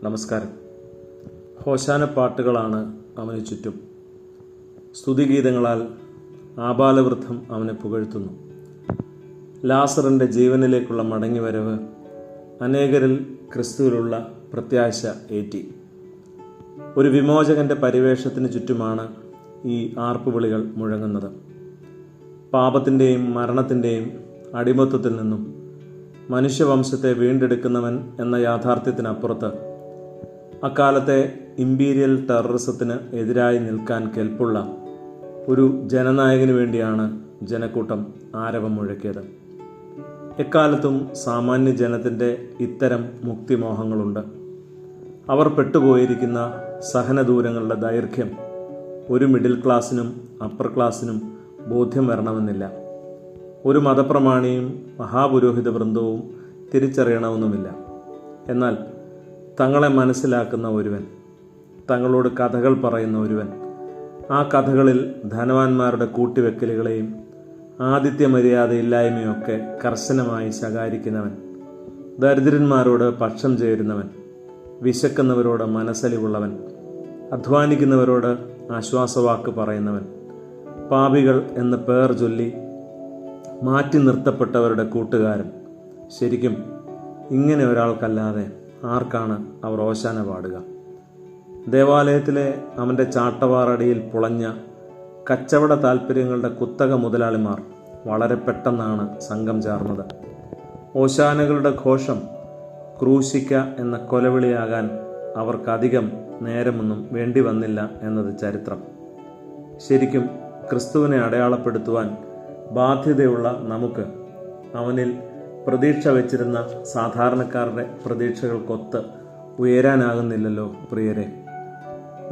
നമസ്കാരം. ഹോശാന പാട്ടുകളാണ് അവന് ചുറ്റും. സ്തുതിഗീതങ്ങളാൽ ആബാലവൃദ്ധം അവനെ പുകഴ്ത്തുന്നു. ലാസറിൻ്റെ ജീവനിലേക്കുള്ള മടങ്ങിവരവ് അനേകരിൽ ക്രിസ്തുവിലുള്ള പ്രത്യാശ ഏറ്റി. ഒരു വിമോചകൻ്റെ പരിവേഷത്തിന് ചുറ്റുമാണ് ഈ ആർപ്പുവിളികൾ മുഴങ്ങുന്നത്. പാപത്തിൻ്റെയും മരണത്തിൻ്റെയും അടിമത്വത്തിൽ നിന്നും മനുഷ്യവംശത്തെ വീണ്ടെടുക്കുന്നവൻ എന്ന യാഥാർത്ഥ്യത്തിനപ്പുറത്ത് അക്കാലത്തെ ഇമ്പീരിയൽ ടെററിസത്തിന് എതിരായി നിൽക്കാൻ കെൽപ്പുള്ള ഒരു ജനനായകന് വേണ്ടിയാണ് ജനക്കൂട്ടം ആരവം മുഴക്കിയത്. എക്കാലത്തും സാമാന്യ ജനത്തിൻ്റെ ഇത്തരം മുക്തിമോഹങ്ങളുണ്ട്. അവർ പെട്ടുപോയിരിക്കുന്ന സഹനദൂരങ്ങളുടെ ദൈർഘ്യം ഒരു മിഡിൽ ക്ലാസ്സിനും അപ്പർ ക്ലാസ്സിനും ബോധ്യം വരണമെന്നില്ല. ഒരു മതപ്രമാണിയും മഹാപുരോഹിത വൃന്ദവും തിരിച്ചറിയണമെന്നുമില്ല. എന്നാൽ തങ്ങളെ മനസ്സിലാക്കുന്ന ഒരുവൻ, തങ്ങളോട് കഥകൾ പറയുന്ന ഒരുവൻ, ആ കഥകളിൽ ധനവാന്മാരുടെ കൂട്ടിവെക്കലുകളെയും ആതിഥ്യ മര്യാദയില്ലായ്മയൊക്കെ കർശനമായി ശകാരിക്കുന്നവൻ, ദരിദ്രന്മാരോട് പക്ഷം ചേരുന്നവൻ, വിശക്കുന്നവരോട് മനസ്സലിവുള്ളവൻ, അധ്വാനിക്കുന്നവരോട് ആശ്വാസവാക്ക് പറയുന്നവൻ, പാപികൾ എന്ന് പേർ ചൊല്ലി മാറ്റി നിർത്തപ്പെട്ടവരുടെ കൂട്ടുകാരൻ. ശരിക്കും ഇങ്ങനെ ഒരാൾക്കല്ലാതെ ആർക്കാണ് അവർ ഓശാന പാടുക? ദേവാലയത്തിലെ അവൻ്റെ ചാട്ടവാറടിയിൽ പുളഞ്ഞ കച്ചവട താൽപ്പര്യങ്ങളുടെ കുത്തക മുതലാളിമാർ വളരെ പെട്ടെന്നാണ് സംഘം ചേർന്നത്. ഓശാനകളുടെ ഘോഷം ക്രൂശിക്ക എന്ന കൊലവിളിയാകാൻ അവർക്കധികം നേരമൊന്നും വേണ്ടി വന്നില്ല എന്നത് ചരിത്രം. ശരിക്കും ക്രിസ്തുവിനെ അടയാളപ്പെടുത്തുവാൻ ബാധ്യതയുള്ള നമുക്ക് അവനിൽ പ്രതീക്ഷ വച്ചിരുന്ന സാധാരണക്കാരുടെ പ്രതീക്ഷകൾക്കൊത്ത് ഉയരാനാകുന്നില്ലല്ലോ പ്രിയരെ.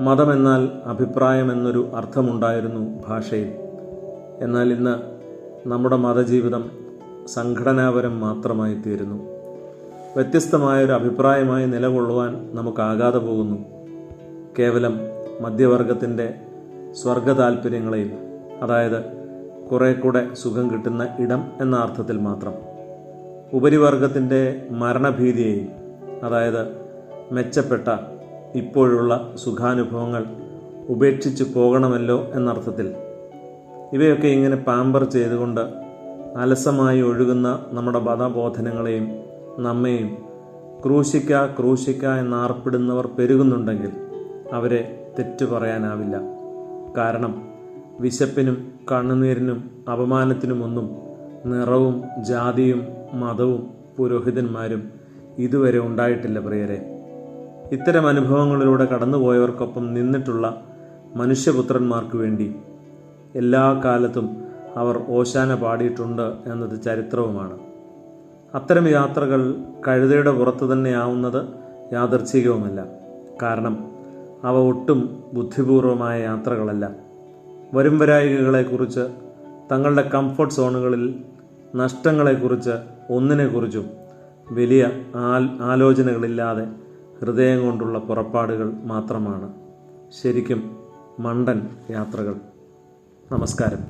മതമെന്നാൽ അഭിപ്രായമെന്നൊരു അർത്ഥമുണ്ടായിരുന്നു ഭാഷയിൽ. എന്നാൽ ഇന്ന് നമ്മുടെ മതജീവിതം സംഘടനാപരം മാത്രമായി തീരുന്നു. വ്യത്യസ്തമായൊരു അഭിപ്രായമായി നിലകൊള്ളുവാൻ നമുക്കാകാതെ പോകുന്നു. കേവലം മധ്യവർഗത്തിൻ്റെ സ്വർഗ താൽപ്പര്യങ്ങളെയും, അതായത് കുറെ കൂടെ സുഖം കിട്ടുന്ന ഇടം എന്ന അർത്ഥത്തിൽ മാത്രം, ഉപരിവർഗത്തിൻ്റെ മരണഭീതിയെയും, അതായത് മെച്ചപ്പെട്ട ഇപ്പോഴുള്ള സുഖാനുഭവങ്ങൾ ഉപേക്ഷിച്ച് പോകണമല്ലോ എന്നർത്ഥത്തിൽ, ഇവയൊക്കെ ഇങ്ങനെ പാമ്പർ ചെയ്തുകൊണ്ട് അലസമായി ഒഴുകുന്ന നമ്മുടെ മതബോധനങ്ങളെയും നമ്മെയും ക്രൂശിക്ക എന്നാർപ്പിടുന്നവർ പെരുകുന്നുണ്ടെങ്കിൽ അവരെ തെറ്റു പറയാനാവില്ല. കാരണം വിശപ്പിനും കണ്ണുനീരിനും അപമാനത്തിനുമൊന്നും നിറവും ജാതിയും മതവും പുരോഹിതന്മാരും ഇതുവരെ ഉണ്ടായിട്ടില്ല പ്രിയരെ. ഇത്തരം അനുഭവങ്ങളിലൂടെ കടന്നുപോയവർക്കൊപ്പം നിന്നിട്ടുള്ള മനുഷ്യപുത്രന്മാർക്ക് വേണ്ടി എല്ലാ കാലത്തും അവർ ഓശാന പാടിയിട്ടുണ്ട് എന്നത് ചരിത്രവുമാണ്. അത്തരം യാത്രകൾ കഴുതയുടെ പുറത്തു തന്നെയാവുന്നത് യാദർച്ഛികവുമല്ല. കാരണം അവ ഒട്ടും ബുദ്ധിപൂർവമായ യാത്രകളല്ല. വരുംവരായികളെക്കുറിച്ച്, തങ്ങളുടെ കംഫർട്ട് സോണുകളിൽ നഷ്ടങ്ങളെക്കുറിച്ച് ഒന്നിനെക്കുറിച്ചും വലിയ ആലോചനകളില്ലാതെ ഹൃദയം കൊണ്ടുള്ള പുറപ്പാടുകൾ മാത്രമാണ്. ശരിക്കും മണ്ടൻ യാത്രകൾ. നമസ്കാരം.